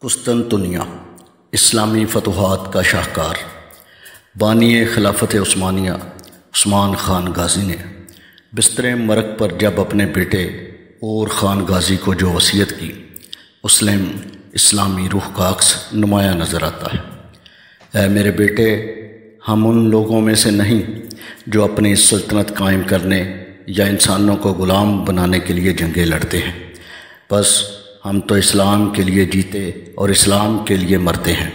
قسطنطنیہ اسلامی فتوحات کا شاہکار بانی خلافت عثمانیہ عثمان خان غازی نے بستر مرگ پر جب اپنے بیٹے اور خان غازی کو جو وصیت کی اس میں اسلامی روح کا عکس نمایاں نظر آتا ہے۔ اے میرے بیٹے، ہم ان لوگوں میں سے نہیں جو اپنی سلطنت قائم کرنے یا انسانوں کو غلام بنانے کے لیے جنگیں لڑتے ہیں، بس ہم تو اسلام کے لیے جیتے اور اسلام کے لیے مرتے ہیں۔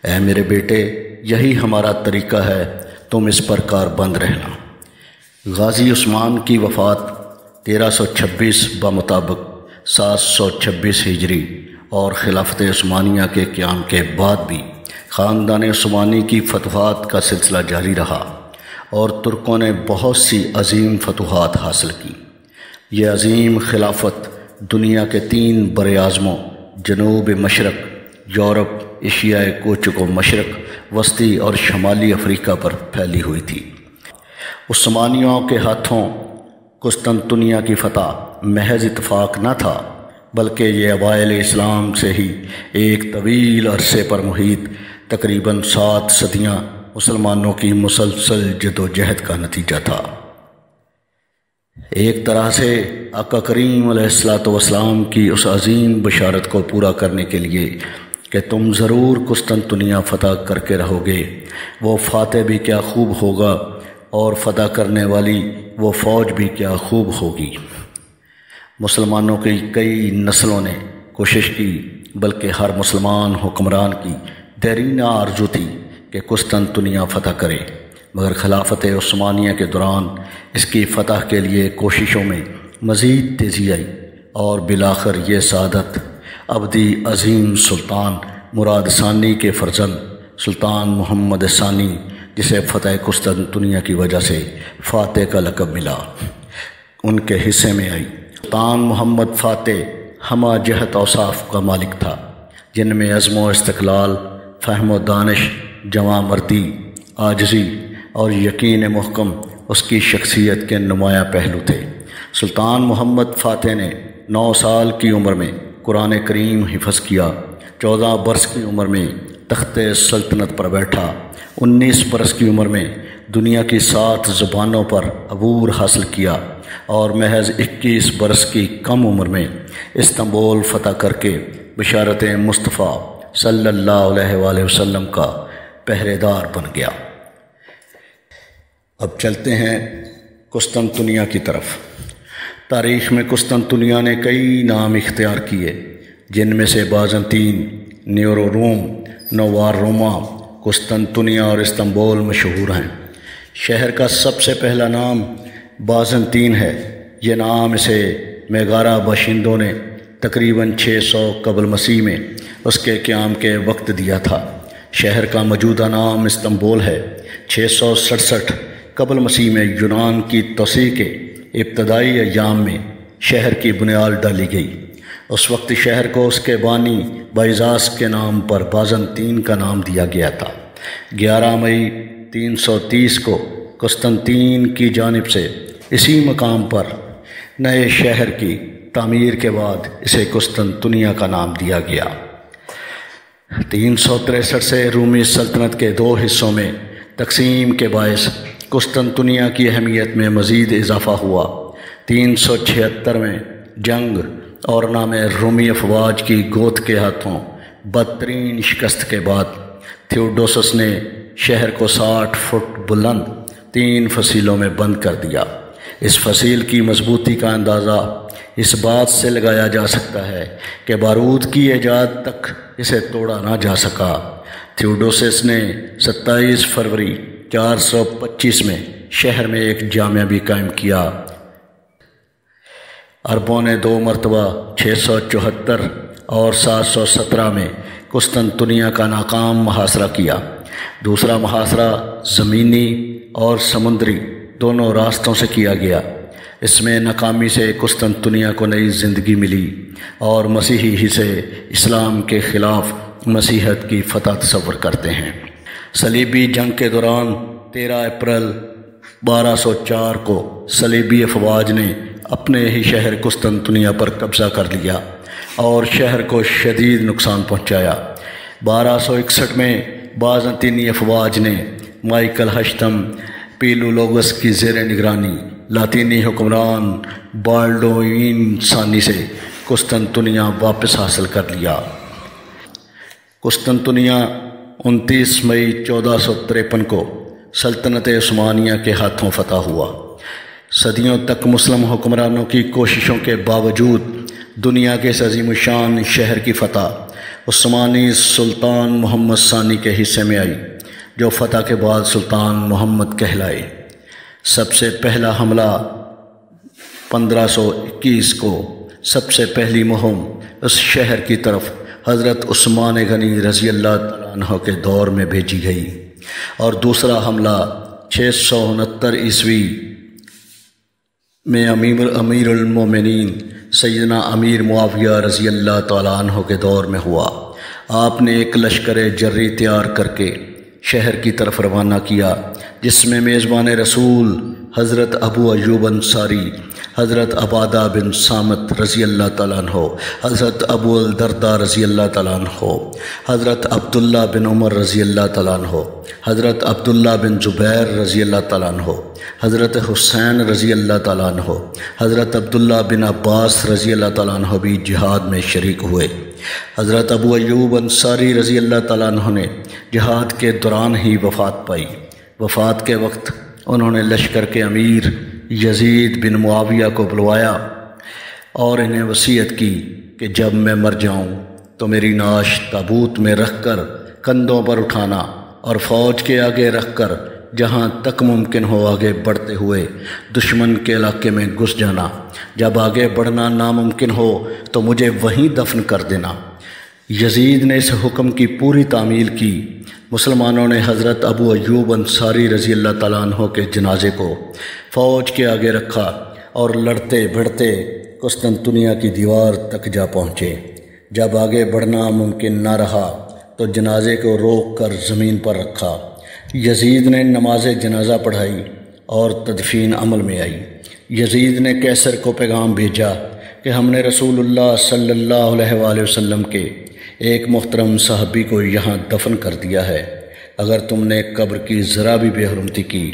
اے میرے بیٹے، یہی ہمارا طریقہ ہے، تم اس پر کاربند رہنا۔ غازی عثمان کی وفات 1326 بمطابق 726 ہجری اور خلافت عثمانیہ کے قیام کے بعد بھی خاندان عثمانی کی فتوحات کا سلسلہ جاری رہا اور ترکوں نے بہت سی عظیم فتوحات حاصل کی۔ یہ عظیم خلافت دنیا کے 3 براعظموں جنوب مشرق، یورپ، ایشیا کوچک و مشرق وسطی اور شمالی افریقہ پر پھیلی ہوئی تھی۔ عثمانیوں کے ہاتھوں قسطنطنیہ کی فتح محض اتفاق نہ تھا، بلکہ یہ اوائل اسلام سے ہی ایک طویل عرصے پر محیط تقریباً 7 صدیاں مسلمانوں کی مسلسل جدوجہد کا نتیجہ تھا۔ ایک طرح سے آقا کریم علیہ السلام کی اس عظیم بشارت کو پورا کرنے کے لیے کہ تم ضرور قسطنطنیہ فتح کر کے رہو گے، وہ فاتح بھی کیا خوب ہوگا اور فتح کرنے والی وہ فوج بھی کیا خوب ہوگی۔ مسلمانوں کی کئی نسلوں نے کوشش کی، بلکہ ہر مسلمان حکمران کی دیرینہ آرزو تھی کہ قسطنطنیہ فتح کرے، مگر خلافت عثمانیہ کے دوران اس کی فتح کے لیے کوششوں میں مزید تیزی آئی اور بالآخر یہ سعادت ابدی عظیم سلطان مراد ثانی کے فرزند سلطان محمد ثانی، جسے فتح قسطنطنیہ کی وجہ سے فاتح کا لقب ملا، ان کے حصے میں آئی۔ سلطان محمد فاتح ہمہ جہت اوصاف کا مالک تھا، جن میں عزم و استقلال، فہم و دانش، جواں مردی، عاجزی اور یقین محکم اس کی شخصیت کے نمایاں پہلو تھے۔ سلطان محمد فاتح نے 9 سال کی عمر میں قرآن کریم حفظ کیا، 14 برس کی عمر میں تخت سلطنت پر بیٹھا، 19 برس کی عمر میں دنیا کی 7 زبانوں پر عبور حاصل کیا اور محض 21 برس کی کم عمر میں استنبول فتح کر کے بشارت مصطفیٰ صلی اللہ علیہ وآلہ وسلم کا پہرے دار بن گیا۔ اب چلتے ہیں قسطنطنیہ کی طرف۔ تاریخ میں قسطنطنیہ نے کئی نام اختیار کیے، جن میں سے بازنطین، نیورو روم، نوار روما، قسطنطنیہ اور استنبول مشہور ہیں۔ شہر کا سب سے پہلا نام بازنطین ہے۔ یہ نام اسے میگارہ باشندوں نے تقریباً 600 قبل مسیح میں اس کے قیام کے وقت دیا تھا۔ شہر کا موجودہ نام استنبول ہے۔ 667 قبل مسیح میں یونان کی توسیع کے ابتدائی ایام میں شہر کی بنیاد ڈالی گئی۔ اس وقت شہر کو اس کے بانی بائزاس کے نام پر بازنطین کا نام دیا گیا تھا۔ 11 مئی 330 کو قسطنطین کی جانب سے اسی مقام پر نئے شہر کی تعمیر کے بعد اسے قسطنطنیہ کا نام دیا گیا۔ 363 سے رومی سلطنت کے 2 حصوں میں تقسیم کے باعث قسطنطنیہ کی اہمیت میں مزید اضافہ ہوا۔ 376 میں جنگ اور نام رومی افواج کی گوت کے ہاتھوں بدترین شکست کے بعد تھیوڈوسس نے شہر کو 60 فٹ بلند 3 فصیلوں میں بند کر دیا۔ اس فصیل کی مضبوطی کا اندازہ اس بات سے لگایا جا سکتا ہے کہ بارود کی ایجاد تک اسے توڑا نہ جا سکا۔ تھیوڈوسس نے 27 فروری 425 میں شہر میں ایک جامعہ بھی قائم کیا۔ عربوں نے 2 مرتبہ 674 اور 717 میں قسطنطنیہ کا ناکام محاصرہ کیا۔ دوسرا محاصرہ زمینی اور سمندری دونوں راستوں سے کیا گیا۔ اس میں ناکامی سے قسطنطنیہ کو نئی زندگی ملی اور مسیحی حصے اسلام کے خلاف مسیحیت کی فتح تصور کرتے ہیں۔ صلیبی جنگ کے دوران 13 اپریل 1204 کو صلیبی افواج نے اپنے ہی شہر قسطنطنیہ پر قبضہ کر لیا اور شہر کو شدید نقصان پہنچایا۔ 1261 میں بازنطینی افواج نے مائیکل ہشتم پیلولوگس کی زیر نگرانی لاطینی حکمران بالڈوین ثانی سے قسطنطنیہ واپس حاصل کر لیا۔ قسطنطنیہ 29 مئی 1453 کو سلطنت عثمانیہ کے ہاتھوں فتح ہوا۔ صدیوں تک مسلم حکمرانوں کی کوششوں کے باوجود دنیا کے اس عظیم الشان شہر کی فتح عثمانی سلطان محمد ثانی کے حصے میں آئی، جو فتح کے بعد سلطان محمد کہلائے۔ سب سے پہلا حملہ 1521 کو سب سے پہلی مہم اس شہر کی طرف حضرت عثمان غنی رضی اللہ تعالیٰ عنہ کے دور میں بھیجی گئی، اور دوسرا حملہ 669 عیسوی میں امیر المومنین سیدنا امیر معاویہ رضی اللہ تعالیٰ عنہ کے دور میں ہوا۔ آپ نے ایک لشکر جری تیار کر کے شہر کی طرف روانہ کیا، جس میں میزبان رسول حضرت ابو ایوب انصاری، حضرت عبادہ بن صامت رضی اللہ تعالیٰ عنہ، حضرت ابو الدرداء رضی اللہ تعالیٰ عنہ، حضرت عبداللہ بن عمر رضی اللہ تعالیٰ عنہ، حضرت عبداللہ بن زبیر رضی اللہ تعالیٰ عنہ، حضرت حسین رضی اللہ تعالیٰ عنہ، حضرت عبداللہ بن عباس رضی اللہ تعالیٰ عنہ بھی جہاد میں شریک ہوئے۔ حضرت ابو ایوب انصاری رضی اللہ تعالیٰ عنہ نے جہاد کے دوران ہی وفات پائی۔ وفات کے وقت انہوں نے لشکر کے امیر یزید بن معاویہ کو بلوایا اور انہیں وصیت کی کہ جب میں مر جاؤں تو میری نعش تابوت میں رکھ کر کندھوں پر اٹھانا اور فوج کے آگے رکھ کر جہاں تک ممکن ہو آگے بڑھتے ہوئے دشمن کے علاقے میں گھس جانا۔ جب آگے بڑھنا ناممکن ہو تو مجھے وہیں دفن کر دینا۔ یزید نے اس حکم کی پوری تعمیل کی۔ مسلمانوں نے حضرت ابو ایوب انصاری رضی اللہ تعالیٰ عنہ کے جنازے کو فوج کے آگے رکھا اور لڑتے بڑھتے قسطنطنیہ کی دیوار تک جا پہنچے۔ جب آگے بڑھنا ممکن نہ رہا تو جنازے کو روک کر زمین پر رکھا۔ یزید نے نماز جنازہ پڑھائی اور تدفین عمل میں آئی۔ یزید نے قیصر کو پیغام بھیجا کہ ہم نے رسول اللہ صلی اللہ علیہ وآلہ وسلم کے ایک محترم صحابی کو یہاں دفن کر دیا ہے۔ اگر تم نے قبر کی ذرا بھی بے حرمتی کی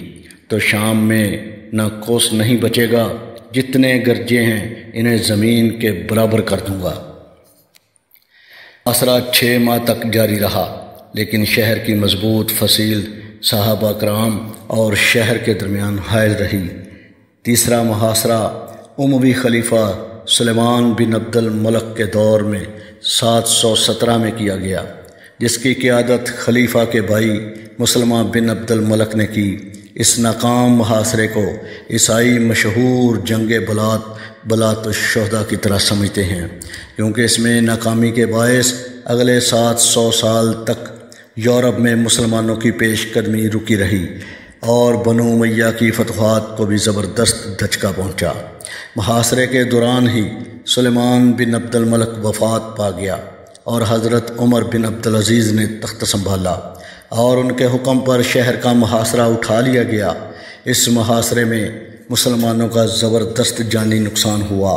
تو شام میں نہ کوس نہیں بچے گا، جتنے گرجے ہیں انہیں زمین کے برابر کر دوں گا۔ محاصرہ 6 ماہ تک جاری رہا، لیکن شہر کی مضبوط فصیل صحابہ کرام اور شہر کے درمیان حائل رہی۔ تیسرا محاصرہ اموی خلیفہ سلیمان بن عبد الملک کے دور میں 717 میں کیا گیا، جس کی قیادت خلیفہ کے بھائی مسلمہ بن عبد الملک نے کی۔ اس ناکام محاصرے کو عیسائی مشہور جنگ بلات الشہداء کی طرح سمجھتے ہیں، کیونکہ اس میں ناکامی کے باعث اگلے 700 سال تک یورپ میں مسلمانوں کی پیش قدمی رکی رہی اور بنو امیہ کی فتوحات کو بھی زبردست دھچکا پہنچا۔ محاصرے کے دوران ہی سلیمان بن عبد الملک وفات پا گیا اور حضرت عمر بن عبدالعزیز نے تخت سنبھالا اور ان کے حکم پر شہر کا محاصرہ اٹھا لیا گیا۔ اس محاصرے میں مسلمانوں کا زبردست جانی نقصان ہوا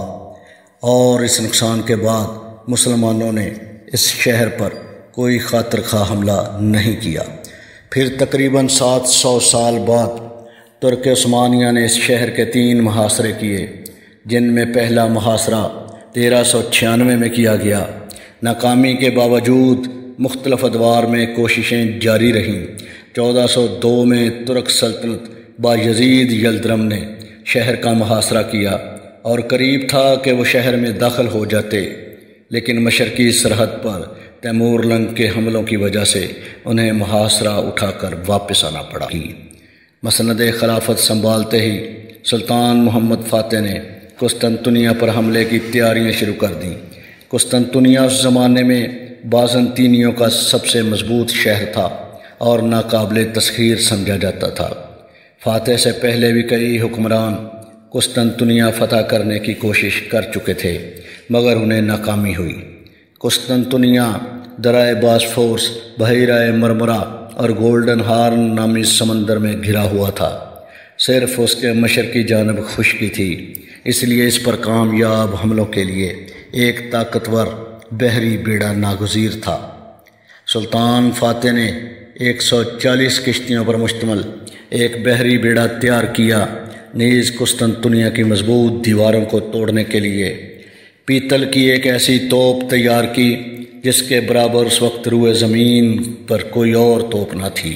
اور اس نقصان کے بعد مسلمانوں نے اس شہر پر کوئی خاطر خواہ حملہ نہیں کیا۔ پھر تقریباً 700 سال بعد ترک عثمانیہ نے اس شہر کے 3 محاصرے کیے، جن میں پہلا محاصرہ 1396 میں کیا گیا۔ ناکامی کے باوجود مختلف ادوار میں کوششیں جاری رہیں۔ 1402 میں ترک سلطنت بایزید یلدرم نے شہر کا محاصرہ کیا اور قریب تھا کہ وہ شہر میں داخل ہو جاتے، لیکن مشرقی سرحد پر تیمور لنگ کے حملوں کی وجہ سے انہیں محاصرہ اٹھا کر واپس آنا پڑا۔ مسند خلافت سنبھالتے ہی سلطان محمد فاتح نے قسطنطنیہ پر حملے کی تیاریاں شروع کر دیں۔ قسطنطنیہ اس زمانے میں بازنطینیوں کا سب سے مضبوط شہر تھا اور ناقابل تسخیر سمجھا جاتا تھا۔ فاتح سے پہلے بھی کئی حکمران قسطنطنیہ فتح کرنے کی کوشش کر چکے تھے، مگر انہیں ناکامی ہوئی۔ قسطنطنیہ درائے باسفورس، بحیرہ مرمرہ اور گولڈن ہارن نامی سمندر میں گھرا ہوا تھا۔ صرف اس کے مشرقی جانب خشکی تھی، اس لیے اس پر کامیاب حملوں کے لیے ایک طاقتور بحری بیڑا ناگزیر تھا۔ سلطان فاتح نے 140 کشتیوں پر مشتمل ایک بحری بیڑا تیار کیا، نیز قسطنطنیہ کی مضبوط دیواروں کو توڑنے کے لیے پیتل کی ایک ایسی توپ تیار کی جس کے برابر اس وقت روئے زمین پر کوئی اور توپ نہ تھی۔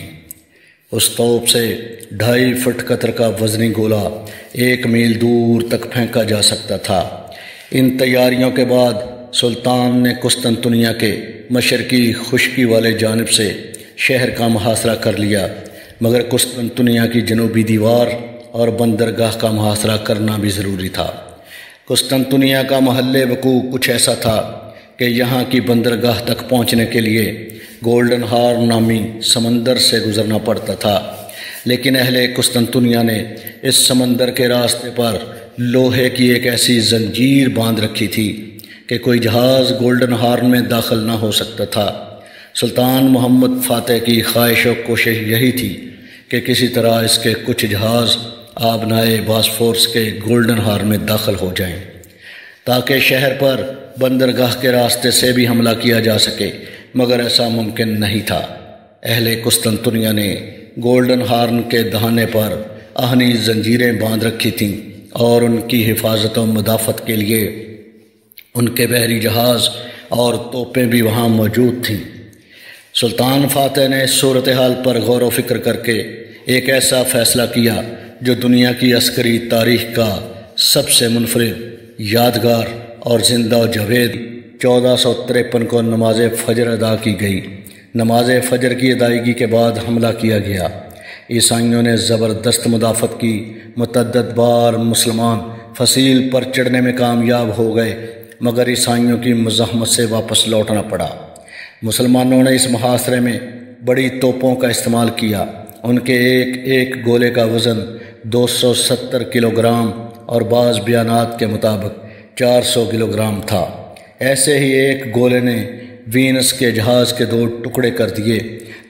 اس توپ سے 2.5 فٹ قطر کا وزنی گولہ 1 میل دور تک پھینکا جا سکتا تھا۔ ان تیاریوں کے بعد سلطان نے قسطنطنیہ کے مشرقی خشکی والے جانب سے شہر کا محاصرہ کر لیا، مگر قسطنطنیہ کی جنوبی دیوار اور بندرگاہ کا محاصرہ کرنا بھی ضروری تھا۔ قسطنطنیہ کا محل وقوع کچھ ایسا تھا کہ یہاں کی بندرگاہ تک پہنچنے کے لیے گولڈن ہارن نامی سمندر سے گزرنا پڑتا تھا، لیکن اہل قسطنطنیہ نے اس سمندر کے راستے پر لوہے کی ایک ایسی زنجیر باندھ رکھی تھی کہ کوئی جہاز گولڈن ہارن میں داخل نہ ہو سکتا تھا۔ سلطان محمد فاتح کی خواہش و کوشش یہی تھی کہ کسی طرح اس کے کچھ جہاز آبنائے باسفورس کے گولڈن ہارن میں داخل ہو جائیں تاکہ شہر پر بندرگاہ کے راستے سے بھی حملہ کیا جا سکے، مگر ایسا ممکن نہیں تھا۔ اہل قسطنطنیہ نے گولڈن ہارن کے دہانے پر آہنی زنجیریں باندھ رکھی تھیں اور ان کی حفاظت و مدافعت کے لیے ان کے بحری جہاز اور توپیں بھی وہاں موجود تھیں۔ سلطان فاتح نے اس صورتحال پر غور و فکر کر کے ایک ایسا فیصلہ کیا جو دنیا کی عسکری تاریخ کا سب سے منفرد، یادگار اور زندہ و جاوید 1453 کو نماز فجر ادا کی گئی۔ نماز فجر کی ادائیگی کے بعد حملہ کیا گیا۔ عیسائیوں نے زبردست مدافعت کی، متعدد بار مسلمان فصیل پر چڑھنے میں کامیاب ہو گئے، مگر عیسائیوں کی مزاحمت سے واپس لوٹنا پڑا۔ مسلمانوں نے اس محاصرے میں بڑی توپوں کا استعمال کیا۔ ان کے ایک ایک گولے کا وزن 270 کلو گرام اور بعض بیانات کے مطابق 400 کلو گرام تھا۔ ایسے ہی ایک گولے نے وینس کے جہاز کے 2 ٹکڑے کر دیے۔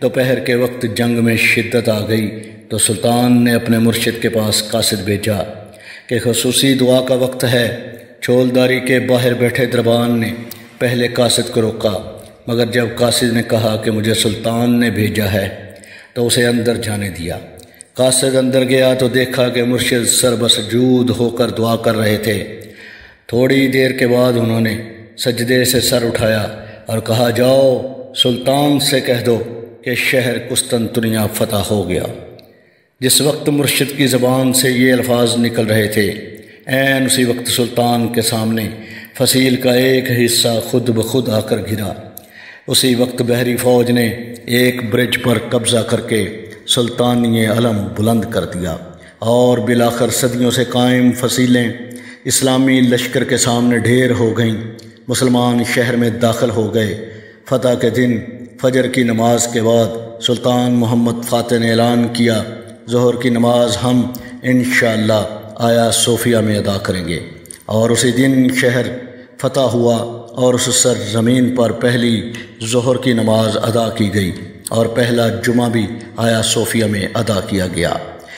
دوپہر کے وقت جنگ میں شدت آ گئی تو سلطان نے اپنے مرشد کے پاس قاصد بھیجا کہ خصوصی دعا کا وقت ہے۔ چھولداری کے باہر بیٹھے دربان نے پہلے قاصد کو روکا، مگر جب قاصد نے کہا کہ مجھے سلطان نے بھیجا ہے تو اسے اندر جانے دیا۔ قاصد اندر گیا تو دیکھا کہ مرشد سر بسجود ہو کر دعا کر رہے تھے۔ تھوڑی دیر کے بعد انہوں نے سجدے سے سر اٹھایا اور کہا، جاؤ سلطان سے کہہ دو کہ شہر قسطنطنیہ فتح ہو گیا۔ جس وقت مرشد کی زبان سے یہ الفاظ نکل رہے تھے، عین اسی وقت سلطان کے سامنے فصیل کا ایک حصہ خود بخود آ کر گرا۔ اسی وقت بحری فوج نے ایک برج پر قبضہ کر کے سلطانی علم بلند کر دیا اور بالآخر صدیوں سے قائم فصیلیں اسلامی لشکر کے سامنے ڈھیر ہو گئیں۔ مسلمان شہر میں داخل ہو گئے۔ فتح کے دن فجر کی نماز کے بعد سلطان محمد فاتح نے اعلان کیا، ظہر کی نماز ہم انشاءاللہ آیا صوفیہ میں ادا کریں گے، اور اسی دن شہر فتح ہوا اور اس سرزمین پر پہلی ظہر کی نماز ادا کی گئی اور پہلا جمعہ بھی آیا صوفیہ میں ادا کیا گیا۔